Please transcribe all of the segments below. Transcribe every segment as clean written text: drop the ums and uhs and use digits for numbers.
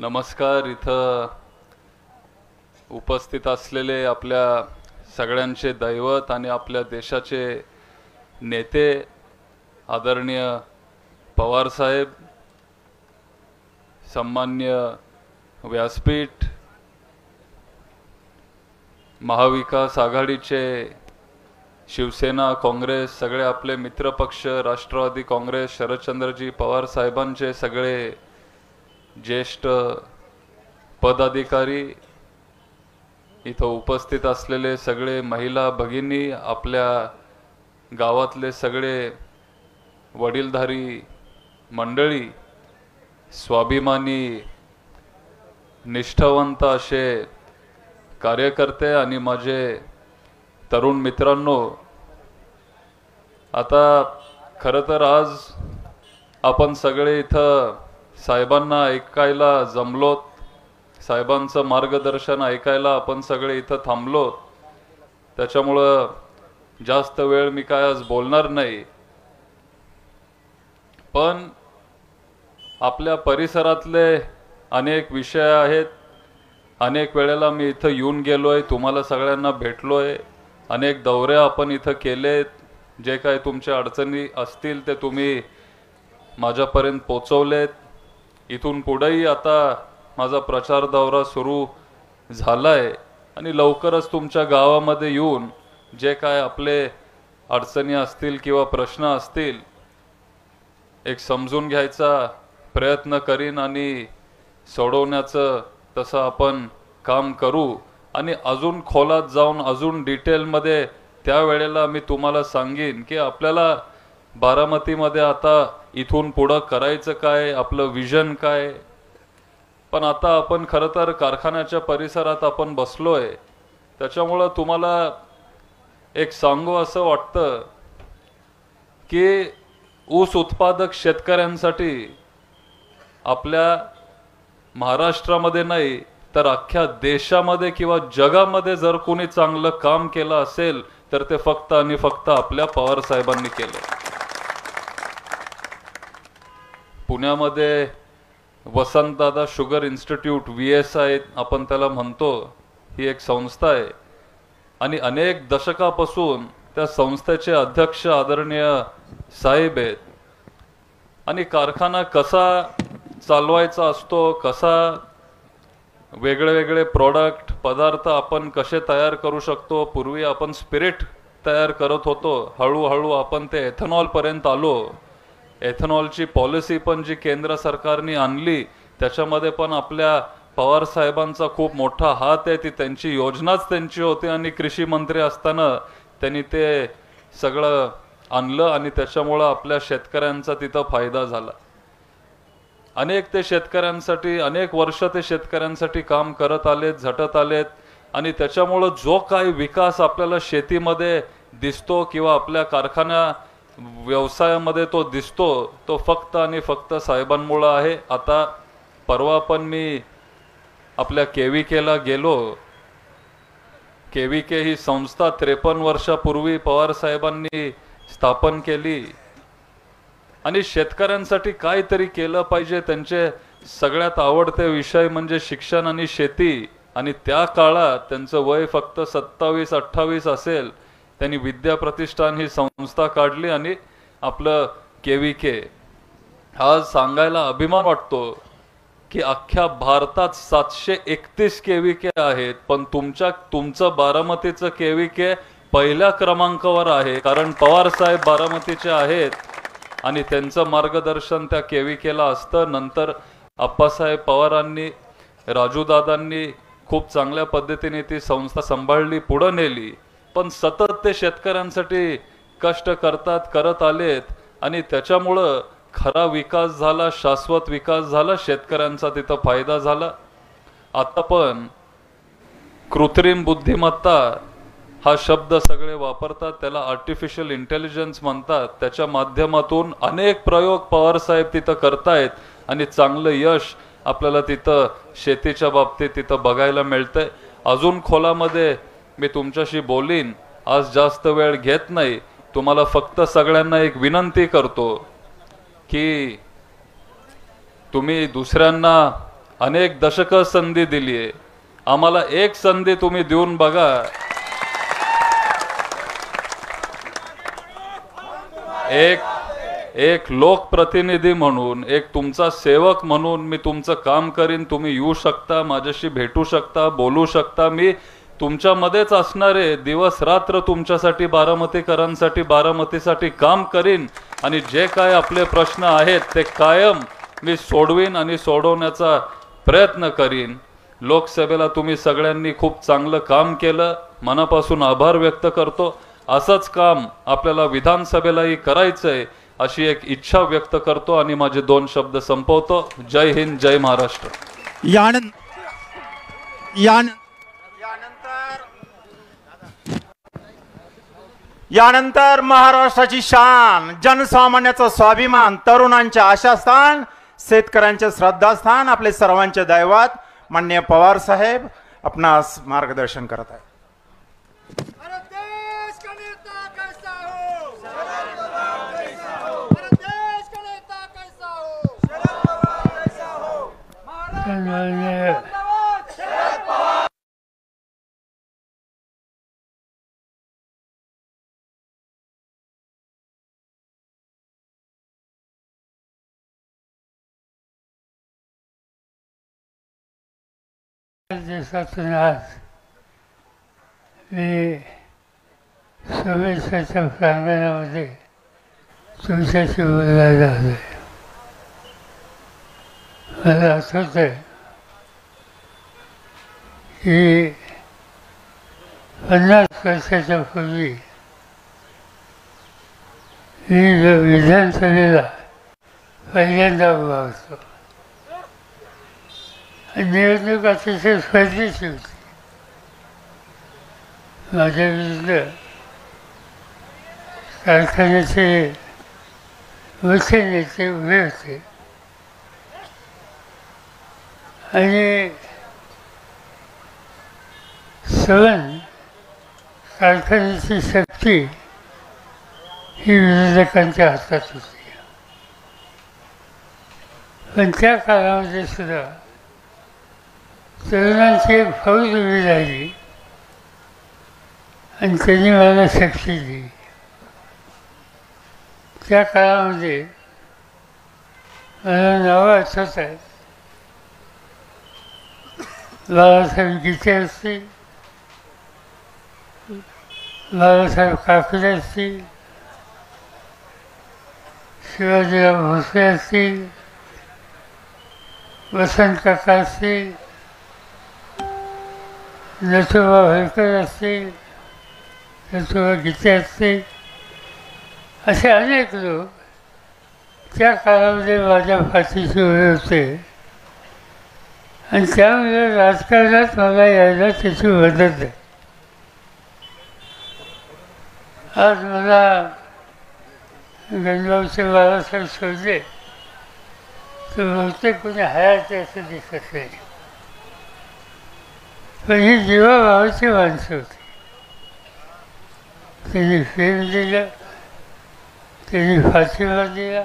नमस्कार. इथं उपस्थित असलेले आपल्या सगळ्यांचे दैवत आणि आपल्या देशाचे नेते आदरणीय पवार साहेब, सन्मान्य व्यासपीठ, महाविकास आघाडीचे शिवसेना, काँग्रेस, सगळे आपले मित्रपक्ष, राष्ट्रवादी काँग्रेस, शरदचंद्रजी पवार साहेबांचे सगळे ज्येष्ठ पदाधिकारी, इथं उपस्थित असलेले सगळे महिला भगिनी, आपल्या गावातले सगळे वडीलधारी मंडळी, स्वाभिमानी निष्ठावंत असे कार्यकर्ते आणि माझे तरुण मित्रांनो, आता खरं तर आज आपण सगळे इथं साहेबांना ऐकायला जमलोत, साहेबांचं मार्गदर्शन ऐकायला आपण सगळे इथं थांबलो. त्याच्यामुळं जास्त वेळ मी काय आज बोलणार नाही, पण आपल्या परिसरातले अनेक विषय आहेत. अनेक वेळेला मी इथं येऊन गेलोय, तुम्हाला सगळ्यांना भेटलोय, अनेक दौरे आपण इथं केलेत. जे काय तुमच्या अडचणी असतील ते तुम्ही माझ्यापर्यंत पोचवलेत. इथून पुढेही आता माझा प्रचार दौरा सुरू झालाय आणि लवकरच तुमच्या गावामध्ये येऊन जे काय आपले अडचणी असतील किंवा प्रश्न असतील एक समजून घ्यायचा प्रयत्न करीन आणि सोडवण्याचं तसं आपण काम करू. आणि अजून खोलात जाऊन अजून डिटेलमध्ये त्यावेळेला मी तुम्हाला सांगेन की आपल्याला बारामतीमध्ये आता इथून पुढं करायचं काय, आपलं विजन काय. पण आता आपण खरं तर कारखान्याच्या परिसरात आपण बसलोय, त्याच्यामुळं तुम्हाला एक सांगू असं वाटतं की ऊस उत्पादक शेतकऱ्यांसाठी आपल्या महाराष्ट्रामध्ये नाही तर अख्ख्या देशामध्ये किंवा जगामध्ये जर कोणी चांगलं काम केलं असेल तर ते फक्त आणि फक्त आपल्या पवार साहेबांनी केलं. पुण्यामध्ये वसंतदादा शुगर इन्स्टिट्यूट VSI आपण त्याला म्हणतो, ही एक संस्था आहे आणि अनेक दशकापासून त्या संस्थेचे अध्यक्ष आदरणीय साहेब आहेत. आणि कारखाना कसा चालवायचा असतो, कसा वेगळे वेगळे प्रोडक्ट पदार्थ आपण कसे तयार करू शकतो. पूर्वी आपण स्पिरिट तयार करत होतो, हळूहळू आपण ते एथेनॉल पर्यंत आलो. एथेनॉलची पॉलिसी पण जी केंद्र सरकारने आणली त्याच्यामध्ये पण आपल्या पवार साहेबांचा खूप मोठा हात आहे. ती त्यांची योजनाच त्यांची होती आणि कृषी मंत्री असताना त्यांनी ते सगळं आणलं आणि त्याच्यामुळं आपल्या शेतकऱ्यांचा तिथं फायदा झाला. अनेक ते शेतकऱ्यांसाठी अनेक वर्ष ते शेतकऱ्यांसाठी काम करत आलेत, झटत आलेत आणि त्याच्यामुळं जो काही विकास आपल्याला शेतीमध्ये दिसतो किंवा आपल्या कारखाना व्यवसायामध्ये तो दिसतो तो फक्त आणि फक्त साहेबांमुळे आहे. आता परवा पण मी आपल्या KVKला गेलो. KVK ही संस्था 53 वर्षापूर्वी पवार साहेबांनी स्थापन केली आणि शेतकऱ्यांसाठी काहीतरी केलं पाहिजे. त्यांचे सगळ्यात आवडते विषय म्हणजे शिक्षण आणि शेती आणि त्या काळात त्यांचं वय फक्त 27-28 असेल. त्यांनी विद्या प्रतिष्ठान ही संस्था काढली आणि आपलं KVK. आज सांगायला अभिमान वाटतो की अख्ख्या भारतात 731 KVK आहेत, पण तुमचं बारामतीचं KVK पहिल्या क्रमांकावर आहे, कारण पवार साहेब बारामतीचे आहेत आणि त्यांचं मार्गदर्शन त्या KVKला असतं. नंतर आप्पासाहेब पवारांनी, राजूदादांनी खूप चांगल्या पद्धतीने ती संस्था सांभाळली, पुढे नेली. पण सतत ते शेतकऱ्यांसाठी कष्ट करत आलेत आणि त्याच्यामुळं खरा विकास झाला, शाश्वत विकास झाला, शेतकऱ्यांचा तिथं फायदा झाला. आता पण कृत्रिम बुद्धिमत्ता हा शब्द सगळे वापरतात, त्याला आर्टिफिशियल इंटेलिजन्स म्हणतात. त्याच्या माध्यमातून अनेक प्रयोग पवार साहेब तिथं करतायत आणि चांगलं यश आपल्याला तिथं शेतीच्या बाबतीत तिथं बघायला मिळतंय. अजून खोलामध्ये मी तुमच्याशी बोलीन, आज जास्त वेळ घेत नाही. तुम्हाला फक्त सगळ्यांना एक विनंती करतो की तुम्ही दुसऱ्यांना अनेक दशकं संधी दिली आहे, आम्हाला एक संधी तुम्ही देऊन बघा. एक लोकप्रतिनिधी म्हणून, एक तुमचा सेवक म्हणून मी तुमचं काम करीन. तुम्ही येऊ शकता, माझ्याशी भेटू शकता, बोलू शकता. मी तुमच्यामध्येच असणारे दिवस रात्र तुमच्यासाठी, बारामतीकरांसाठी, बारामतीसाठी काम करीन. आणि जे काय आपले प्रश्न आहेत ते कायम मी सोडवीन आणि सोडवण्याचा प्रयत्न करीन. लोकसभेला तुम्ही सगळ्यांनी खूप चांगलं काम केलं, मनापासून आभार व्यक्त करतो. असंच काम आपल्याला विधानसभेलाही करायचंय अशी एक इच्छा व्यक्त करतो आणि माझे 2 शब्द संपवतो. जय हिंद, जय महाराष्ट्र. यानंतर महाराष्ट्राची शान, जनसामान्याचा स्वाभिमान, तरुणांचे आशास्थान, शेतकऱ्यांचे श्रद्धास्थान, आपले सर्वांचे दैवत माननीय पवार साहेब आपणास मार्गदर्शन करत आहेत. देशातून आज मी शुभेच्छाच्या प्रांगणामध्ये तुमच्याशी बोलायला आलोय. मला आठवत आहे की 50 वर्षाच्या पूर्वी मी विधानसभेला पहिल्यांदा उभा होतो. निवडणूक अतिशय स्पर्धेची होती. माझ्या विरुद्ध कारखान्याचे मोठे नेते उभे होते आणि सवन कारखान्याची शक्ती ही विरोधकांच्या हातात होती. पण त्या काळामध्ये सुद्धा तरुणांची एक फौज उभी राहिली आणि त्यांनी मला शक्ती दिली. त्या काळामध्ये मला नावं आठवत आहेत. बाळासाहेब गीते असतील, बाळासाहेब काकडे असतील, शिवाजीराव भोसले असतील, वसंत काका असतील, नथुबा होळकर असतील, नथुबा गीते असतील, असे अनेक लोक त्या काळामध्ये माझ्या पाठीशी उभे होते आणि त्यामुळे राजकारणात मला यायला त्याची मदत आहे. आज मला गणभाऊचे बाळासाहेब शोधले तर बहुतेक कोणी हयात असं दिसत नाही. पण ही जीवाभावाची माणसं होती. त्यांनी प्रेम दिलं, त्यांनी फाशीला दिला,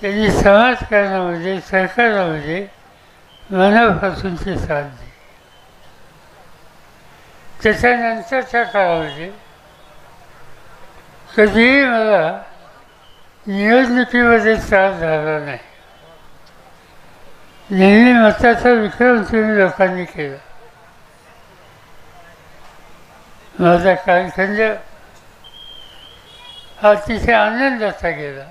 त्यांनी समाजकारणामध्ये, सरकारामध्ये मनापासूनची साथ दिली. त्याच्यानंतरच्या काळामध्ये कधीही मला निवडणुकीमध्ये त्रास झाला नाही. नेहमी मताचा विक्रम तुम्ही लोकांनी केला. माझा कालखंड हा अतिशय आनंदाचा गेला.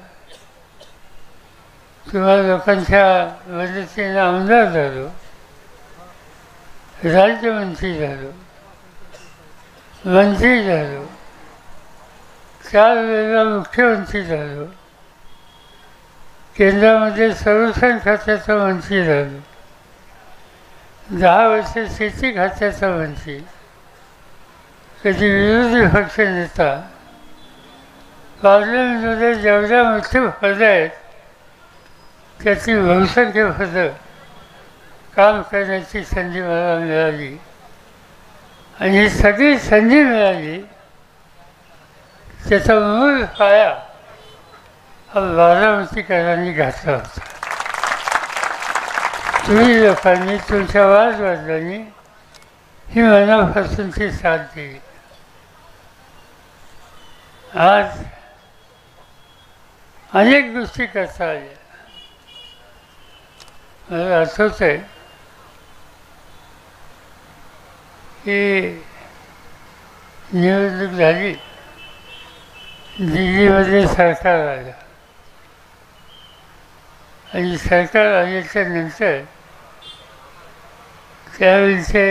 तुम्हाला लोकांच्या मदतीने आमदार झालो, राज्यमंत्री झालो, मंत्री झालो, 4 वेळेला मुख्यमंत्री झालो, केंद्रामध्ये संरक्षण खात्याचा मंत्री झालो, 10 वर्ष शेती खात्याचा मंत्री, कधी विरोधी पक्षनेता. पार्लमेंटमध्ये जेवढ्या मोठी पदं आहेत त्याची बहुसंख्य पदं काम करण्याची संधी मला मिळाली आणि ही सगळी संधी मिळाली त्याचा मूळ पाया हा बारामतीकरांनी घातला होता. तुम्ही लोकांनी तुमच्या वादवादांनी ही मनापासूनची साथ दिली. आज अनेक गोष्टी करता आल्या. मला आठवत आहे की निवडणूक झाली, दिल्लीमध्ये सरकार आलं आणि सरकार आल्याच्या नंतर त्यावेळीचे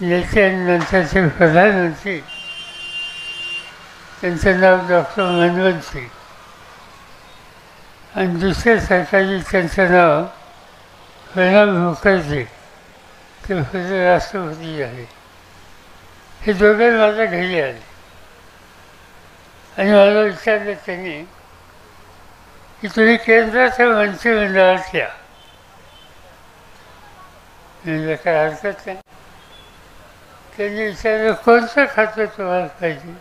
नेते आणि नंतरचे प्रधानमंत्री, त्यांचं नाव डॉक्टर मनमोहन सिंग, आणि दुसऱ्या सरकारी त्यांचं नाव प्रणब मुखर्जी, ते पुढे राष्ट्रपती झाले. हे दोघे माझ्या घरी आले आणि मला विचारलं त्यांनी की तुम्ही केंद्राच्या मंत्रिमंडळात या. म्हणजे काय हरकत नाही. त्यांनी विचारलं कोणतं खातं तुम्हाला पाहिजे.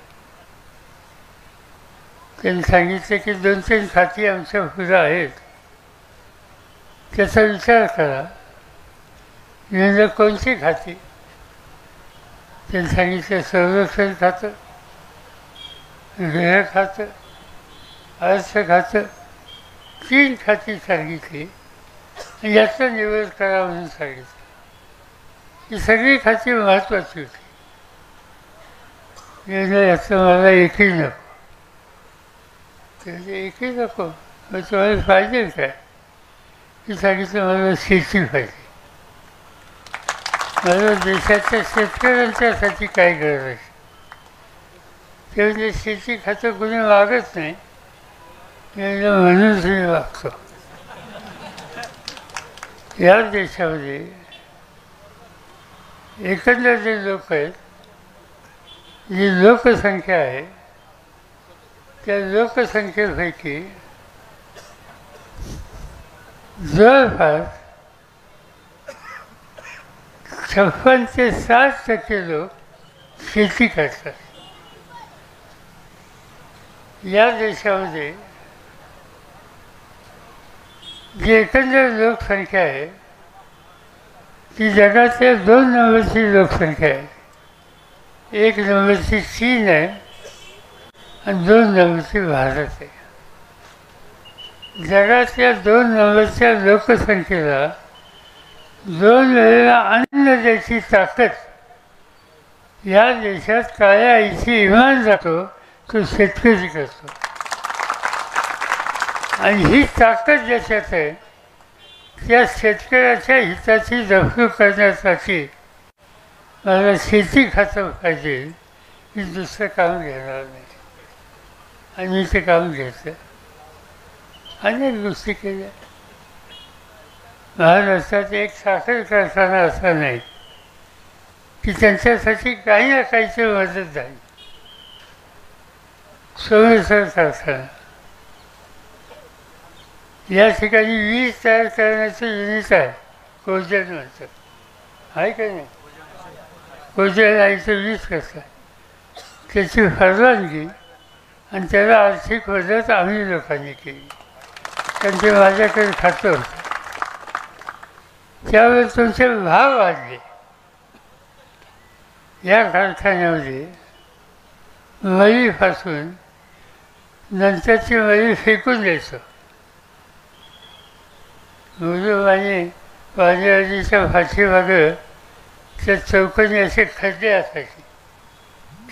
त्यांनी सांगितलं की 2-3 खाती आमच्या पुढं आहेत, त्याचा विचार करा. म्हणजे कोणती खाती. त्यांनी सांगितलं संरक्षण खातं, गृह खातं, अर्थ खातं, 3 खाती सांगितली आणि याचं निवड करा म्हणून सांगितलं. ही सगळी खाती महत्त्वाची होती. म्हणजे याचं मला एकही नको. म्हणजे एकही नको, मग तुम्हाला पाहिजे काय. मी सांगितलं मला शेती पाहिजे. मला देशाच्या शेतकऱ्यांच्यासाठी काय गरज आहे. ते म्हणजे शेती खातं कोणी मागत नाही, म्हणून तुम्ही मागतो. या देशामध्ये एकंदर जे लोक आहेत, जी लोकसंख्या आहे, त्या लोकसंख्येपैकी जवळपास 56 ते 60% लोक शेती करतात. या देशामध्ये जी एकंदर लोकसंख्या आहे ती जगातल्या 2 नंबरची लोकसंख्या आहे. 1 नंबरची चीन आहे आणि 2 नंबरची भारत आहे. जगातल्या 2 नंबरच्या लोकसंख्येला 2 वेळेला अन्न द्यायची ताकद या देशात काळ्या आईची इमान जातो तो शेतकरी करतो. आणि ही ताकद ज्याच्यात आहे त्या शेतकऱ्याच्या हिताची जपणूक करण्यासाठी मला शेती खातं पाहिजे. मी दुसरं काम घेणार नाही. आणि मी ते काम घेतलं. अनेक गोष्टी केल्या. महाराष्ट्रात एक साखर कारखाना असा नाही की त्यांच्यासाठी काही ना काहीची मदत झाली. सोमेश्वर कारखाना, या ठिकाणी वीज तयार करण्याचं युनिट आहे, कोजन म्हणतात, आहे का नाही. कोजन आईचं वीज कसं, त्याची परवानगी आणि त्याला आर्थिक मदत आम्ही लोकांनी केली. कारण ते माझ्याकडे खातं होतं. त्यावेळेस तुमचे भाव वाढले. या कारखान्यामध्ये मळीपासून नंतरची मळी फेकून द्यायचं. मुरुमाने वाजवाजीच्या पाठीमागं त्या चौकोनी असे खड्डे असायचे.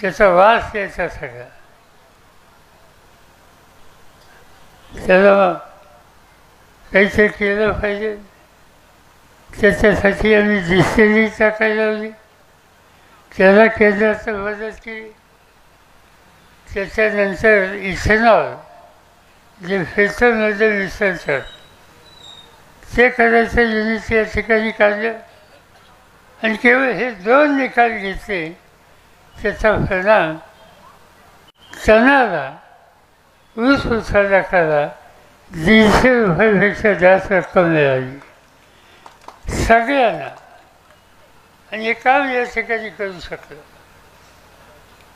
त्याचा वास यायचा सगळा. त्याला काहीतरी केलं पाहिजे. त्याच्यासाठी आम्ही डिस्टिलरी टाकायला लावली. त्याला केंद्राचं मदत केली. त्याच्यानंतर इथेनॉल जे पेट्रोलमध्ये मिसळतात ते करायचं युनिट या ठिकाणी काढलं. आणि केवळ हे 2 निकाल घेतले त्याचा परिणाम टनाला ऊस उत्पादकाला 150 रुपयापेक्षा जास्त रक्कम मिळाली सगळ्यांना. आणि हे काम या ठिकाणी करू शकलं.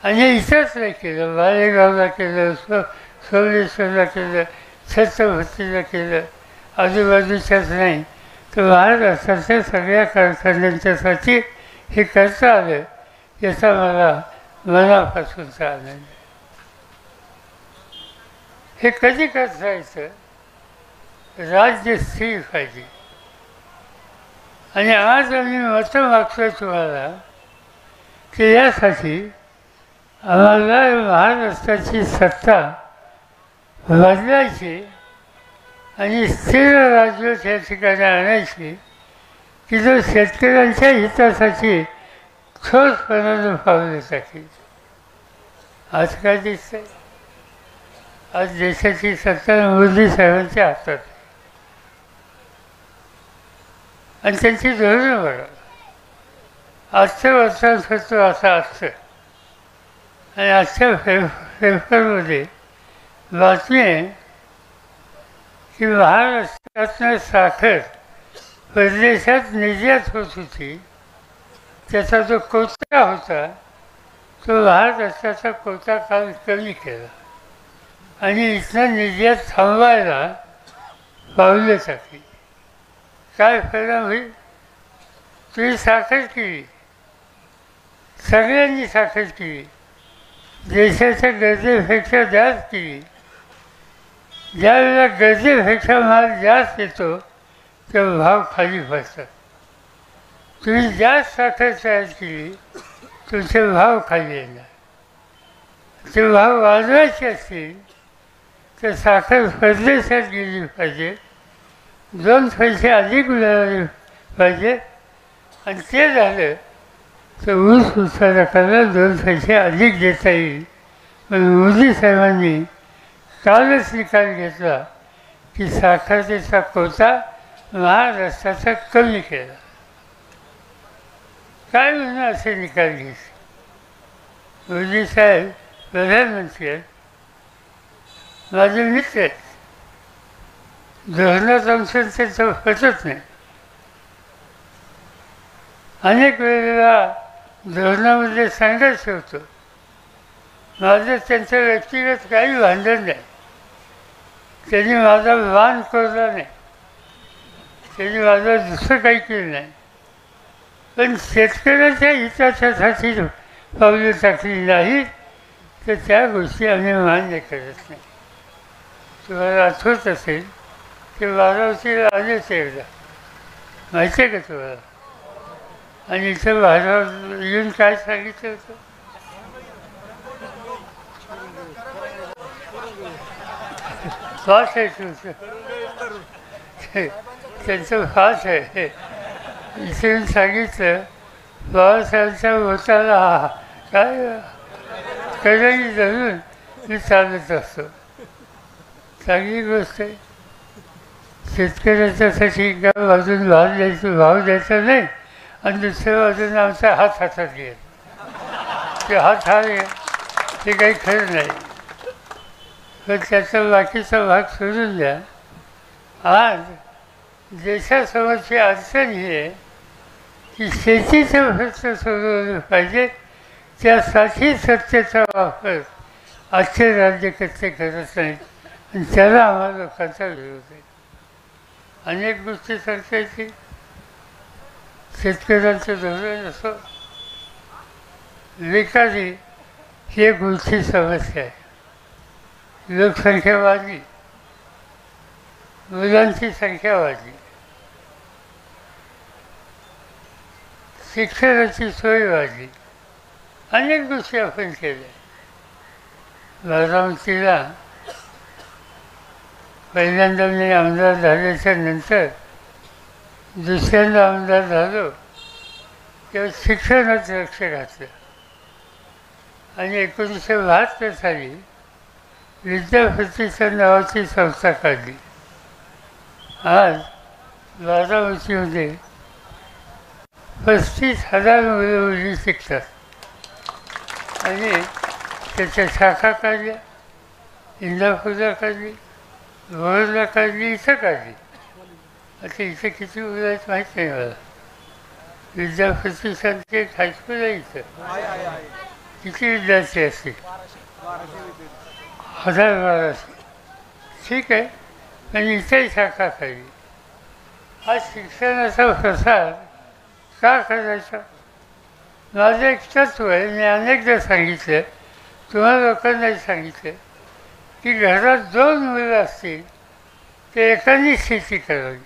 आणि इथंच नाही केलं, मालेगावला केलं, सोमेश्वरला केलं, छत्रपतीला केलं, आजूबाजूच्याच नाही तर महाराष्ट्राच्या सगळ्या कारखान्यांच्यासाठी हे करता आलं याचा मला मनापासूनचा आनंद आहे. हे कधी करता यायचं? राज्य स्थिर पाहिजे. आणि आज आम्ही मतं मागतोय तुम्हाला की यासाठी आम्हाला महाराष्ट्राची सत्ता बदलायची आणि स्थिर राज्य त्या ठिकाणी आणायची की जो शेतकऱ्यांच्या हितासाठी ठोसपणानं पावलं टाकेल. आज काय दिसतंय? आज देशाची सत्ता मोदी साहेबांच्या हातात आहे. आणि त्यांची धोरणं बघा. आजचं वर्तमानपत्र असं असतं आणि आजच्या पेपरमध्ये बातमी आहे की महाराष्ट्रातनं साखर परदेशात निर्यात होत होती, त्याचा जो कोटा होता तो महाराष्ट्राचा कोटा काल कमी केला आणि इथनं निर्यात थांबवायला पावलं टाकली. काय परिणाम होईल? तुम्ही साखर केली, सगळ्यांनी साखर केली, देशाच्या गरजेपेक्षा जास्त केली. ज्यावेळेला गरजेपेक्षा माल जास्त येतो तेव्हा भाव खाली पडतात. तुम्ही जास्त साखर तयार केली, तुमचे भाव खाली येणार. ते भाव वाढवायचे असतील तर साखर परदेशात गेली पाहिजे, 2 पैसे अधिक मिळाले पाहिजे. आणि ते झालं तर ऊस उत्पादकाला 2 पैसे अधिक देता येईल. पण मोदी साहेबांनी कालच निकाल घेतला की साखरेचा कोटा महाराष्ट्राचा कमी केला. काय म्हणून असे निकाल घेतले? मोदी साहेब प्रधानमंत्री आहेत, माझे मित्र आहेत, धोरणात आमचं त्याचं पटत नाही. अनेक वेळेला धोरणामध्ये संघर्ष होतो. माझं त्यांचं व्यक्तिगत काही भांडण नाही, त्यांनी माझा मान कोरला नाही, त्यांनी माझं दुसरं काही केलं नाही. पण शेतकऱ्याच्या हिताच्यासाठी पावलं टाकली नाही तर त्या गोष्टी आम्ही मान्य करत नाही. तुम्हाला आठवत असेल की बारामतीला आलेच एकदा, माहिती आहे का तुम्हाला? आणि इथं बाहेर येऊन काय सांगितलं होतं? फास आहे तुमचं, त्यांचं फास आहे. इथे येऊन सांगितलं बाबासाहेबांच्या बोटाला काय कधी धरून मी चालत असतो. चांगली गोष्ट आहे. शेतकऱ्याच्यासाठी एका बाजून भाव द्यायचा नाही आणि दुसऱ्या बाजूने आमचा हात हातात घ्यायचा. ते हात ते काही खरं नाही. पण त्याचा बाकीचा भाग सोडून द्या. आज देशासमोरची अडचण ही आहे की शेतीचं प्रश्न सोडवलं पाहिजे. त्यासाठी सत्तेचा वापर आजचे राज्यकर्ते करत नाहीत आणि त्याला आम्हाला लोकांचा विरोध आहे. अनेक गोष्टी सांगता येतील. शेतकऱ्यांचं धोरण असो, विकासी ही एक मोठी समस्या आहे. लोकसंख्या वाढली, मुलांची संख्या वाढली, शिक्षणाची सोय वाढली, अनेक गोष्टी आपण केल्या. बारामतीला पहिल्यांदा मी आमदार झाल्याच्या नंतर दुसऱ्यांदा आमदार झालो तेव्हा शिक्षणात लक्ष घातलं आणि 1972 साली विद्यापीठच्या नावाची संस्था काढली. आज बारामतीमध्ये 35,000 मुली शिकतात आणि त्याच्या शाखा काढल्या. इंदापूरला काढली, भोरला काढली, इथं काढली. आता इथं किती मुलं आहेत माहीत नाही मला. विद्यापीठांचे एक हायस्कूल आहे इथं. किती विद्यार्थी असतील? 1000-1200. ठीक आहे. आणि इथंही शाखा काढली हा शिक्षणाचा प्रसार का करायचा? माझं एक तत्व आहे, मी अनेकदा सांगितलं, तुम्हाला लोकांनाही सांगितलं की घरात 2 मुलं असतील ते एकाने शेती करावी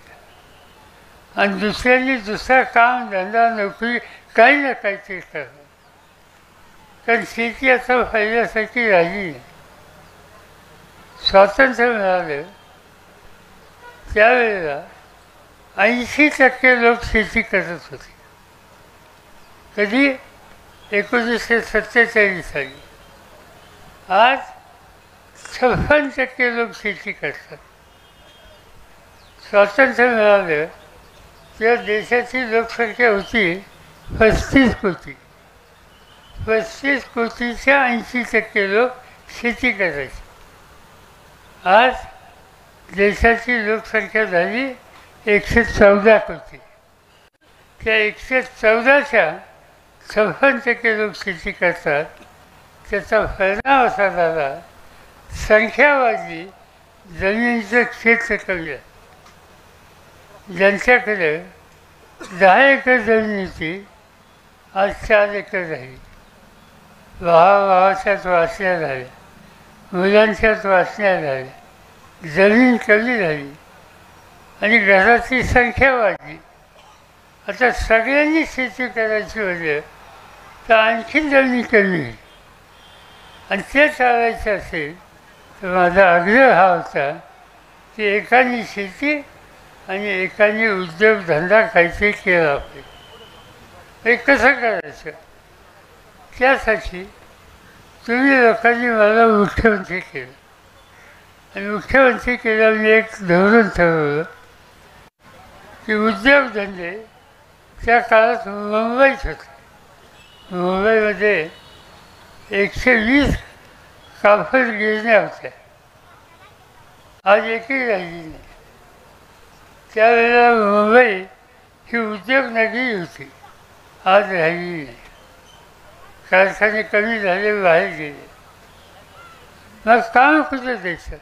आणि दुसऱ्यांनी दुसरा काम धंदा नोकरी काही ना काहीतरी करावं. कारण शेती आता फायद्यासाठी राहिली नाही. स्वातंत्र्य मिळालं त्यावेळेला 80% लोक शेती करत होते. कधी? 1947 साली. आज 56% लोक शेती करतात. स्वातंत्र्य मिळालं तेव्हा देशाची लोकसंख्या होती 35 कोटी. 35 कोटीच्या 80% लोक शेती करायचे. आज देशाची लोकसंख्या झाली 114 कोटी. त्या 114च्या 56% लोक शेती करतात. त्याचा परिणाम असा झाला, संख्या वाढली, जमिनीचं क्षेत्र कमी आहे. ज्यांच्याकडे 10 एकर जमीन होती आज 4 एकर राहिली. भावाभावाच्यात वाचण्या झाल्या, मुलांच्यात वाचण्या झाल्या, जमीन कमी झाली आणि घराची संख्या वाढली. आता सगळ्यांनी शेती करायची म्हणजे तर आणखी जमीन कमी होईल. आणि ते चालायचं असेल तर माझा आग्रह हा होता की एकाने शेती आणि एकाने उद्योगधंदा काहीतरी केला पाहिजे. हे कसं करायचं? त्यासाठी तुम्ही लोकांनी मला मुख्यमंत्री केलं आणि मुख्यमंत्री केल्यावर मी एक धोरण ठरवलं की उद्योगधंदे त्या काळात मुंबईत होते. मुंबईमध्ये 120 कापड गिरण्या होत्या. आज एकही राहिली नाही. त्यावेळेला मुंबई ही उद्योगनगरी होती, आज राहिली नाही. कारखाने कमी झाले, बाहेर गेले. मग काम कुठं द्यायचं?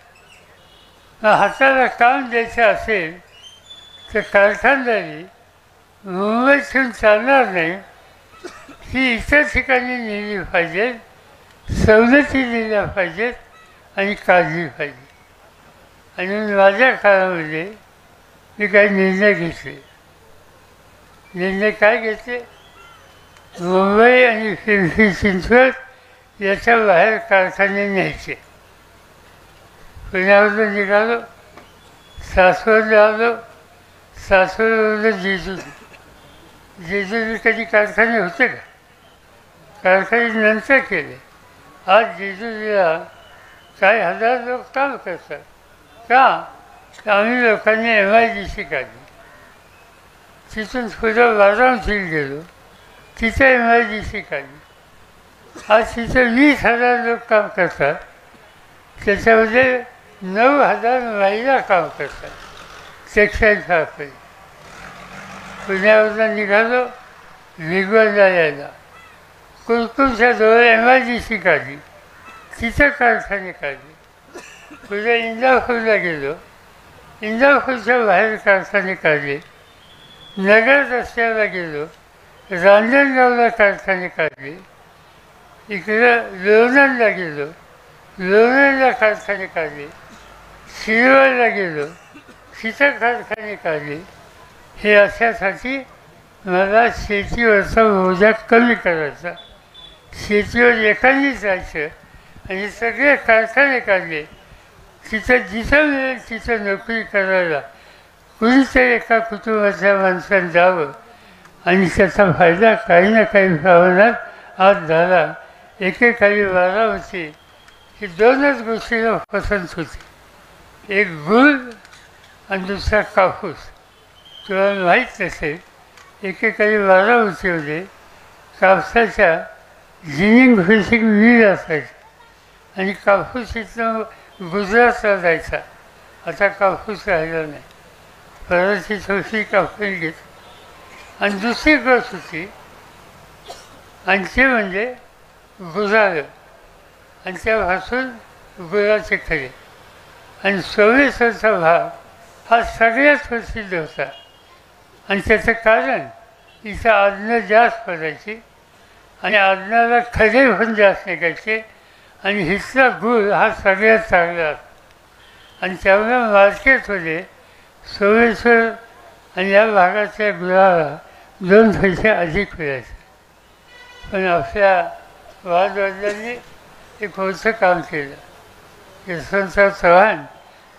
मग हाताला काम द्यायचं असेल तर कारखानदारी मुंबईतून चालणार नाही, ही इतर ठिकाणी नेली पाहिजे, सवलती दिल्या पाहिजेत आणि काढली पाहिजे. आणि माझ्या काळामध्ये मी काही निर्णय घेतले. निर्णय काय घेतले? मुंबई आणि पिंपरी चिंचवड याच्या बाहेर कारखाने न्यायचे. पुण्यावरून निघालो, सासवडला आलो, सासवडवरून जेजुरी. जेजुरी कधी कारखाने होते का? कारखाने नंतर केले. आज जेजुरीला काही हजार लोक काम करतात. का? आम्ही लोकांनी MIDC काढली. तिथून पुढं वाराणसीला गेलो, तिथे MIDC काढली. आज तिथं 20,000 लोक काम करतात. त्याच्यामध्ये 9,000 महिला काम करतात. Textile factory. पुण्यावरून निघालो, वेगवेगळ्या यायला कुरकुरच्या जवळ MIDC काढली, तिथं कारखाने काढले. पुढे इंदापूरला गेलो, इंदापूरच्या बाहेर कारखाने काढले. नगर रस्त्याला गेलो, रांजणगावला कारखाने काढले. इकडं लोणंदला गेलो, लोणंदला कारखाने काढले. शिरवळला गेलो, तिथं कारखाने काढले. हे अशासाठी मला शेतीवरचा बोजा कमी करायचा. शेतीवर एकाने जायचं आणि सगळे कारखाने काढले. तिथं जिथं मिळेल तिथं नोकरी करायला कुणीतरी एका कुटुंबाच्या माणसाने जावं आणि त्याचा फायदा काही ना काही प्रमाणात आज झाला. एकेकाळी बारामती ही 2च गोष्टीला पसंत होती, एक गूळ आणि दुसरा कापूस. तुम्हाला माहीत नसेल, एकेकाळी बारामतीमध्ये कापसाच्या जिनिंग फिशिंग मिल असायची आणि कापूस इथनं गुजरातला जायचा. आता कापूस राहिला नाही, परत थोडीशी कापून घेत. आणि दुसरी गोष्ट होती आणि ते म्हणजे गुजारं आणि त्यापासून गुळाचे खडे. आणि 24 भाग हा सगळ्यात प्रसिद्ध होता. आणि त्याचं कारण इथं आज्ञा जास्त पडायची आणि आज्ञाला खरे पण जास्त निघायचे आणि हिथला गुळ हा सगळ्यात चांगला असतो आणि त्यामुळे मार्केटमध्ये सोमेश्वर आणि या भागातल्या गुळाला 2 पैसे अधिक मिळायचे. पण आपल्या वादवडिलांनी एक मोठं काम केलं. यशवंतराव चव्हाण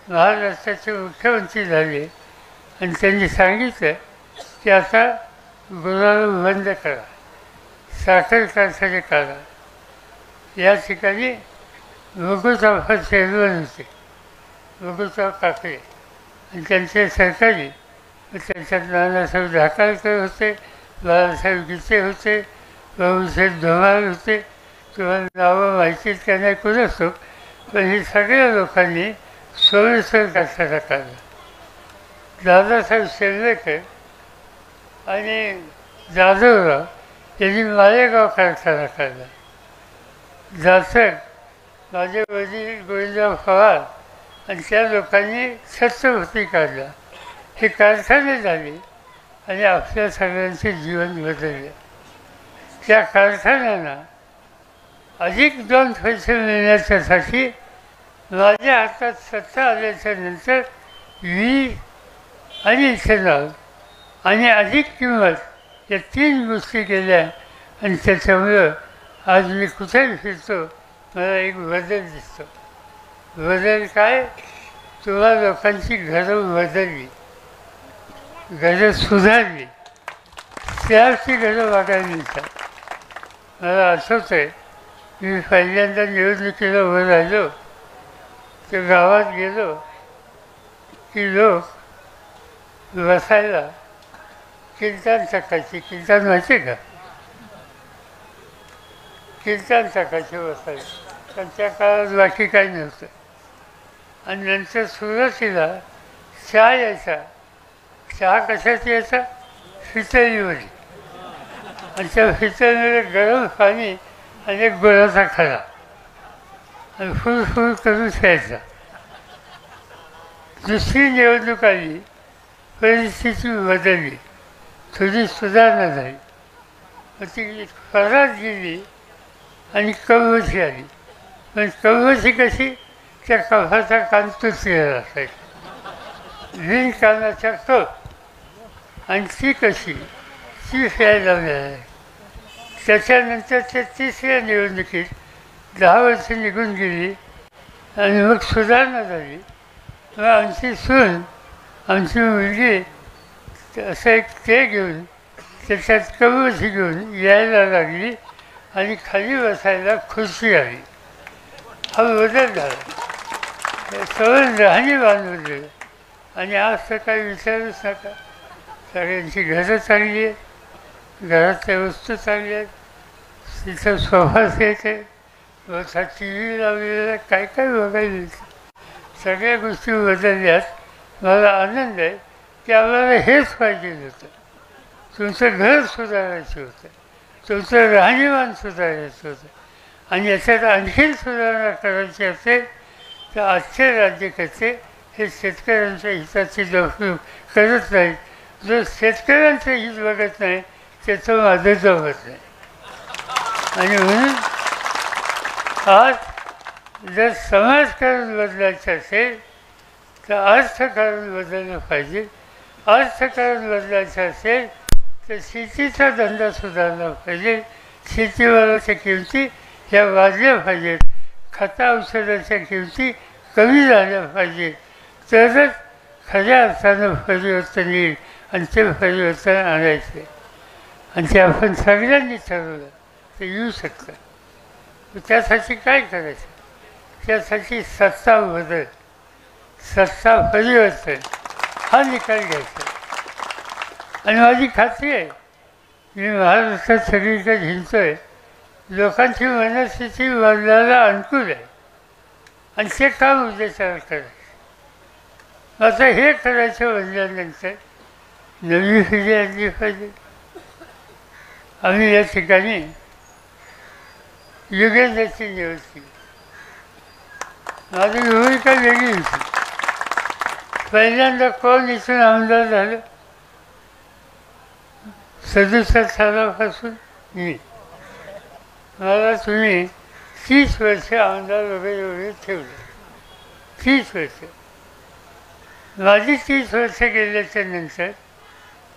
महाराष्ट्राचे मुख्यमंत्री झाले आणि त्यांनी सांगितलं की आता गुळाला बंद करा, साखर कारखाने करा. या ठिकाणी वगुताव चेअरमन होते, वगुताव काकडे, आणि त्यांचे सहकारी त्यांच्यात नानासाहेब ढाकाळकर होते, बाळासाहेब गीते होते, बाबूसाहेब धोमाळ होते. तुम्हाला नावं माहिती का नाही कोण असतो, पण हे सगळ्या लोकांनी सोमेश्वर कारखाना काढला. दादासाहेब शेर्लेकर आणि जाधवराव यांनी मालेगाव कारखाना काढला. जाचक माझे वडील गोविंदराव पवार आणि त्या लोकांनी छत्रपती काढला. हे कारखाने झाले आणि आपल्या सगळ्यांचे जीवन बदलले. त्या कारखान्यांना अधिक 2 पैसे मिळण्याच्यासाठी माझ्या हातात सत्ता आल्याच्या नंतर वीज आणि इथेनॉल आणि अधिक किंमत या 3 गोष्टी केल्या आणि त्याच्यामुळं आज मी कुठेही फिरतो मला एक बदल दिसतो. बदल काय? तुम्हा लोकांची घरं बदलली, घरं सुधारली, त्याची घरं बघायला मिळतात. मला आठवतं आहे मी पहिल्यांदा निवडणुकीला उभं राहिलो तर गावात गेलो की लोक बसायला कीर्तन सकाळची, कीर्तन माहिती का? कीर्तन सकाळची बसायला, पण त्या काळात बाकी काही नव्हतं. आणि नंतर सुरुवातीला चहा यायचा. चहा कशात यायचा? फितळीवरी, आणि त्या फितळीमध्ये गरम पाणी आणि एक गुळाचा खडा आणि फुल करून प्यायचा. दुसरी निवडणूक आली, परिस्थिती बदलली, थोडी सुधारणा झाली. मग ती फरात गेली आणि कवची आली. पण कवची कशी? त्या कफाचा कान तुटलेला असायचा, विण कानाचा कफ, आणि ती कशी? ती प्यायला मिळाली. त्याच्यानंतर त्या तिसऱ्या निवडणुकीत 10 वर्ष निघून गेली आणि मग सुधारणा झाली. मग आमची सून, आमची मुलगी असं एक ते घेऊन त्याच्यात कवची घेऊन यायला लागली आणि खाली बसायला खुर्ची आली. हा बदल झाला. सगळं राहणीमान बदललं. आणि आज तर काही विचारूच नका. सगळ्यांची घरं चांगली आहेत, घरातल्या वस्तू चांगल्या आहेत, तिथं सोफा सेट आहे, मोठा टी व्ही लावलेला, काय काय बघायला मिळतं. सगळ्या गोष्टी बदलल्यात. मला आनंद आहे की आम्हाला हेच पाहिजे होतं. तुमचं घर सुधारायचं होतं, तुमचं राहणीमान सुधारायचं होतं. आणि याच्यात आणखीन सुधारणा करायची असेल तर आजचे राज्यकर्ते हे शेतकऱ्यांच्या हिताची जपणूक करत नाहीत. जो शेतकऱ्यांचं हित बघत नाही त्याचं माझं जमत नाही. आणि म्हणून आज जर समाजकारण बदलायचं असेल तर अर्थकारण बदललं पाहिजे. अर्थकारण बदलायचं असेल तर शेतीचा धंदा सुधारला पाहिजे. शेतीमालाच्या किमती ह्या वाढल्या पाहिजेत. खता औषधाच्या किमती कमी झाल्या पाहिजेत. तरच खऱ्या अर्थानं परिवर्तन येईल आणि ते परिवर्तन आणायचे. आणि ते आपण सगळ्यांनी ठरवलं तर येऊ शकतं. त्यासाठी काय करायचं? त्यासाठी सत्ता बदल, सत्ता परिवर्तन हा निकाल घ्यायचा. आणि माझी खात्री आहे मी महाराष्ट्रात सगळीकडे हिंडतोय, लोकांची मनस्थिती बदलायला अनुकूल आहे आणि ते काम उद्देशावर करायचं. आता हे करायचं म्हणल्यानंतर नवी पिढी आणली पाहिजे. आम्ही या ठिकाणी युगेंद्रची निवड केली. माझी भूमिका वेगळी होती. पहिल्यांदा कोण इथून आमदार झालं? 67 सालापासून मी मला तुम्ही 30 वर्ष आमदार वगैरे ठेवलं. 30 वर्ष. माझी 30 वर्ष गेल्याच्या नंतर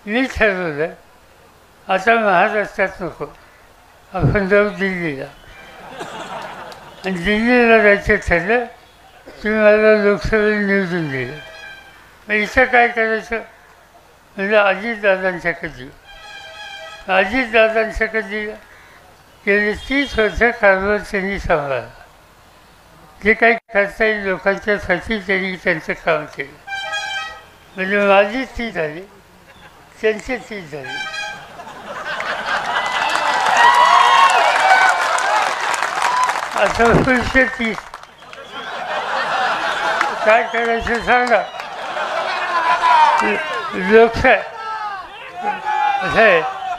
मी ठरवलं आता महाराष्ट्रात नको, आपण जाऊ दिल्लीला. आणि दिल्लीला जायचं ठरलं. तुम्ही मला लोकसभेला निवडून दिलं. मग इथं काय करायचं म्हणजे अजितदादांच्याकडे देऊ. अजितदादांच्याकडे दिलं. गेली 30 वर्ष कारभार त्यांनी सांभाळला. जे काही करता येईल लोकांच्यासाठी त्यांनी त्यांचं काम केलं. म्हणजे माझी 30 झाली, त्यांची 30 झाली. असं पुढचे 30 काय करायचं सांगा. लोकशाही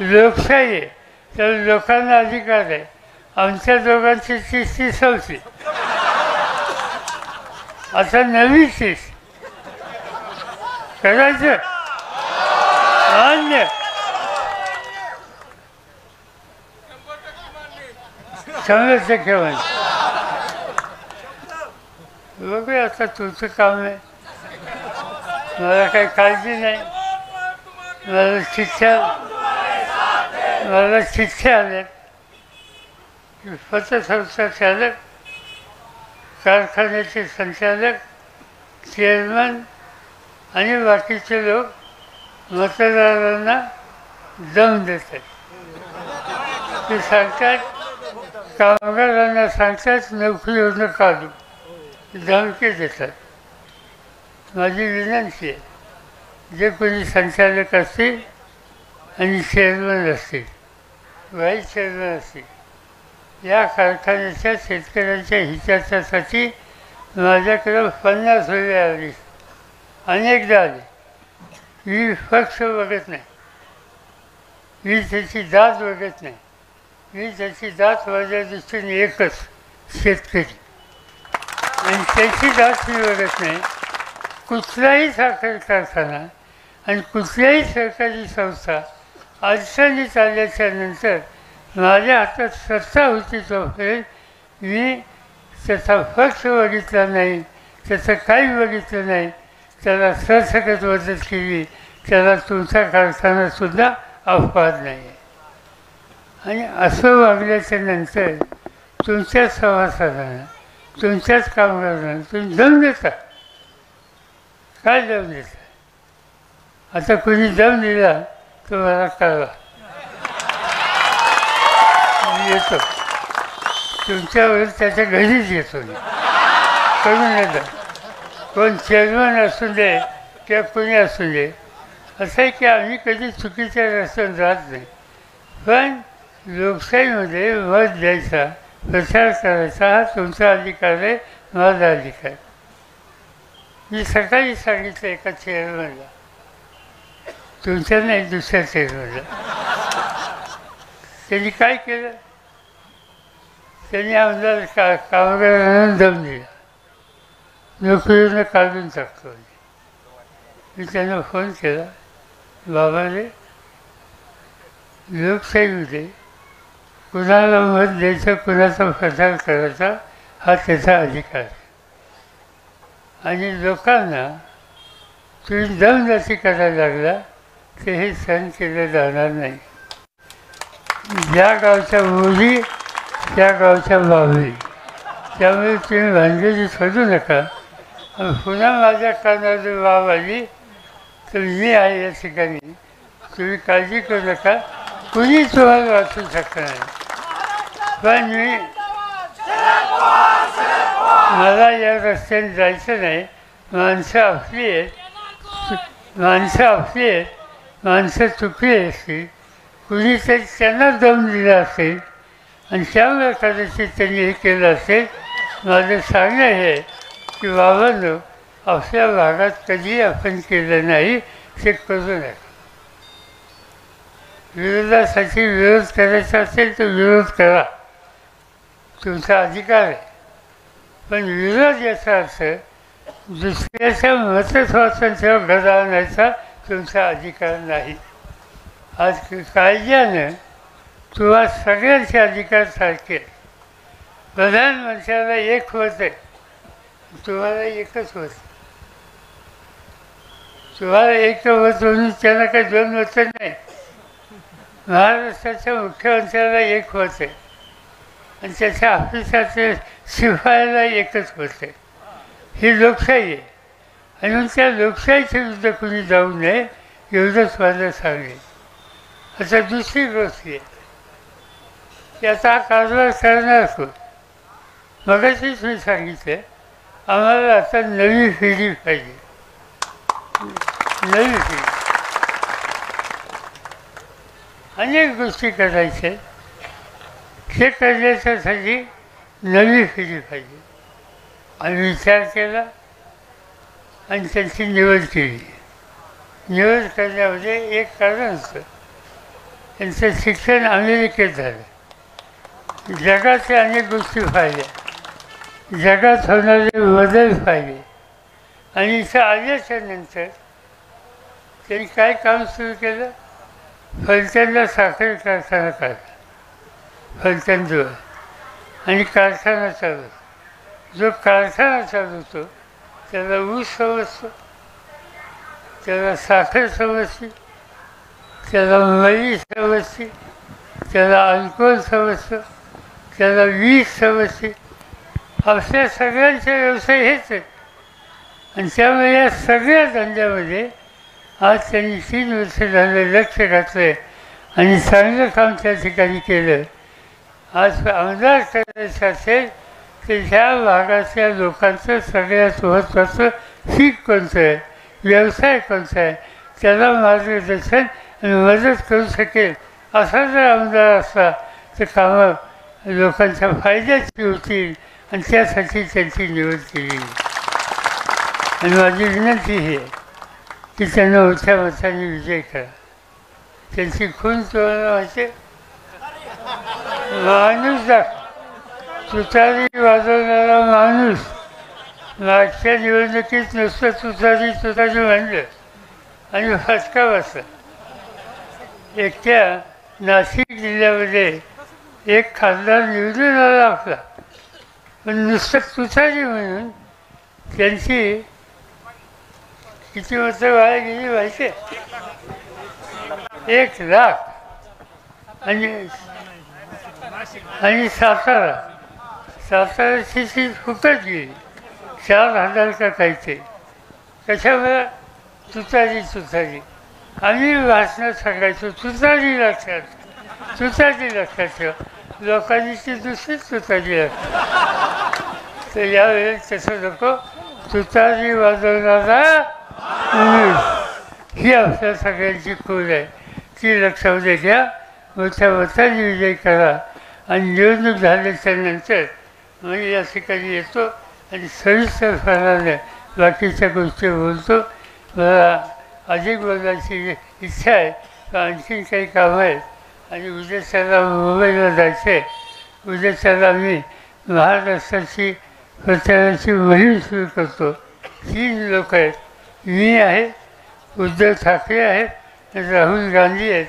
लोकशाही आहे तर लोकांना अधिकार आहे. आमच्या दोघांची 30 संपली. आता नवी 30 करायचं मान्य. 100% मान्य. बघूया आता तुमचं काम आहे. मला काही काळजी नाही. मला शिक्षा आल्या. पतसंस्था चालक, कारखान्याचे संचालक, चेअरमन आणि बाकीचे लोक मतदारांना दम देतात. ते सांगतात, कामगारांना सांगतात नोकरीवरनं काढू, धमकी देतात. माझी विनंती आहे, जे कोणी संचालक असतील आणि चेअरमन असतील, व्हाईस चेअरमन असतील, या कारखान्याच्या शेतकऱ्यांच्या हिताच्यासाठी माझ्याकडं 50 वेळा आली, अनेकदा आली. मी पक्ष बघत नाही, मी त्याची जात बघत नाही. मी त्याची जात माझ्या दृष्टीने एकच, शेतकरी. आणि त्याची जात मी बघत नाही. कुठलाही साखर कारखाना आणि कुठल्याही सरकारी संस्था अडचणीत आल्याच्या नंतर माझ्या हातात सत्ता होती तोपर्यंत मी त्याचा पक्ष बघितला नाही, त्याचं काही बघितलं नाही. त्याला सरसकट मदत केली. त्याला तुमचा कारखानासुद्धा अपवाद नाही आहे. आणि असं वागल्याच्या नंतर तुमच्याच सभासदांना, तुमच्याच कामगारांना तुम्ही दम देता. काय दम देता? आता कोणी दम दिला तर मला कळवा, मी येतो. तुमच्यावर त्याच्या घरीच येतो मी, करून येतं. कोण चेअरमन असू दे किंवा कोणी असू दे. असं आहे की आम्ही कधी चुकीच्या रस्त्यावर जात नाही. पण लोकशाहीमध्ये मत द्यायचा, प्रचार करायचा हा तुमचा अधिकार आहे, माझा अधिकार. मी सकाळी सांगितलं एका चेअरमनला, तुमच्या नाही दुसऱ्या चेअरमनला. त्यांनी काय केलं? त्यांनी आमदार कामगारांना दम दिला, नोकरीनं काढून टाकतो. मी त्यांना फोन केला, बाबा रे, लोकशाहीमध्ये कुणाला मत द्यायचं, कुणाचा प्रचार करायचा हा त्याचा अधिकार आहे. आणि लोकांना तुम्ही दमदाटी करायला लागला ते हे सहन केलं जाणार नाही. ज्या गावच्या मुली त्या गावच्या बाबी. त्यामुळे तुम्ही भानगडी सोडू नका. पुन्हा माझ्या कानावर बाब आली तर मी आहे या ठिकाणी. तुम्ही काळजी करू नका, कुणी तुम्हाला वाचू शकणार नाही. पण मला या रस्त्याने जायचं नाही. माणसं आपली आहेत, माणसं चुकली असतील, कुणी त्यांना दम दिला असेल आणि त्यामुळे कदाचित त्यांनी हे केलं असेल. माझं सांगणं हे की बाबांनो, आपल्या भागात कधी आपण केलं नाही ते करू नका. विरोधासाठी विरोध करायचा असेल तर विरोध करा, तुमचा अधिकार आहे. पण विरोध याचा अर्थ दुसऱ्याच्या मतस्वातंत्र्यावर गदा आणायचा तुमचा अधिकार नाही. आज कायद्यानं तुम्हा सगळ्यांचे अधिकार सारखे आहेत. प्रधानमंत्र्याला एक होत आहे, तुम्हाला एकच होत. तुम्हाला एक होत म्हणून त्यांना काही दोन होत नाही. महाराष्ट्राच्या मुख्यमंत्र्याला एक होत आहे आणि त्याच्या ऑफिसाचे शिपायाला एकच होत आहे. ही लोकशाही आहे आणि मग त्या लोकशाहीच्या विरुद्ध कुणी जाऊ नये एवढंच मला सांगेल. आता दुसरी गोष्ट आहे, याचा कारभार करणार कोण? मगाशीच मी सांगितलं, आम्हाला आता नवी पिढी पाहिजे. नवी पिढी अनेक गोष्टी करायच्या, हे करण्यासाठी नवी पिढी पाहिजे. आम्ही विचार केला आणि त्यांची निवड केली. निवड करण्यामध्ये एक कारण होतं, त्यांचं शिक्षण अमेरिकेत झालं. जगाच्या अनेक गोष्टी पाहिल्या, जगात होणारे बदल पाहिले आणि इथं आल्याच्या नंतर त्यांनी काय काम सुरू केलं? फलटणला साखर कारखाना काढला, फलटणजवळ, आणि कारखाना चालवतो. जो कारखाना चालवतो त्याला ऊस समजतो, त्याला साखर समजते, त्याला मळी समजते, त्याला अल्कोहोल समजतं, त्याला वीज समजते. अशा सगळ्यांचे व्यवसाय हेच आहेत. आणि त्यामुळे या सगळ्या धंद्यामध्ये आज त्यांनी 3 वर्ष झालं लक्ष घातलं आणि चांगलं काम त्या ठिकाणी केलं. आज आमदार करायचं असेल तर ह्या भागातल्या लोकांचं सगळ्यात महत्त्वाचं पीक कोणतं आहे, व्यवसाय कोणता आहे, त्याला मार्गदर्शन आणि मदत करू शकेल असा जर आमदार असला तर कामं लोकांच्या फायद्याची होतील आणि त्यासाठी त्यांची निवड केली. आणि माझी विनंती ही आहे की त्यांना मोठ्या मताने विजय करा. त्यांची खून तुम्हाला माहिती आहे, माणूस तुतारी वाजवणारा माणूस. मागच्या निवडणुकीत नुसतं तुतारी म्हणलं आणि फटका बसला. एकट्या नाशिक जिल्ह्यामध्ये एक खासदार निवडून आला आपला, पण नुसतं तुतारी म्हणून त्यांची किती मतं वाया गेली माहिती आहे? 1,00,000. आणि साताराची सीट फुकट गेली, 4,000 का काहीतरी. कशामुळे? तुतारी. आम्ही भाषणात सांगायचो तुतारी लक्षात ठेवा. लोकांनी ती दुसरीच तुतारी लागते. तर यावेळेस तसं नको, तुतारी वाजवणारा ही आपल्या सगळ्यांची खूण आहे, ती लक्षामध्ये घ्या. मोठ्या मताने विजय करा आणि निवडणूक झाल्याच्या नंतर मग या ठिकाणी येतो आणि सविस्तरपणाने बाकीच्या गोष्टी बोलतो. मला अधिक बोलायची इच्छा आहे, तर आणखीन काही कामं आहेत आणि उद्याच्याला मुंबईला जायचं आहे. उद्याच्याला मी महाराष्ट्राची प्रचाराची मोहीम सुरू करतो. 3 लोक आहेत, मी आहे, उद्धव ठाकरे आहेत आणि राहुल गांधी आहेत.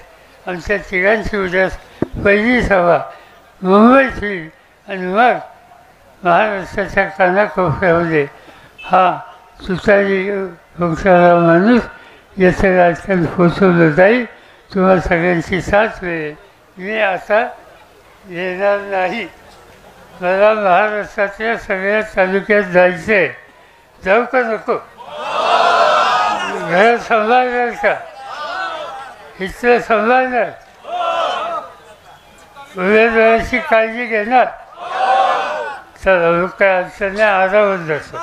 आमच्या तिघांची उद्या पहिली सभा मुंबईत होईल आणि मग महाराष्ट्राच्या कानाकोपऱ्यामध्ये हा तुतारी वंशाचा माणूस याचं राजकारण पोचवलं जाईल. तुम्हाला सगळ्यांची साथ मिळेल. मी आता येणार नाही, मला महाराष्ट्रातल्या सगळ्या तालुक्यात जायचं आहे. जाऊ का नको? घर सांभाळणार का? इथलं सांभाळणार? उमेदवाराची काळजी घेणार? चला, लोक काय अडचण नाही, आरामात जातो.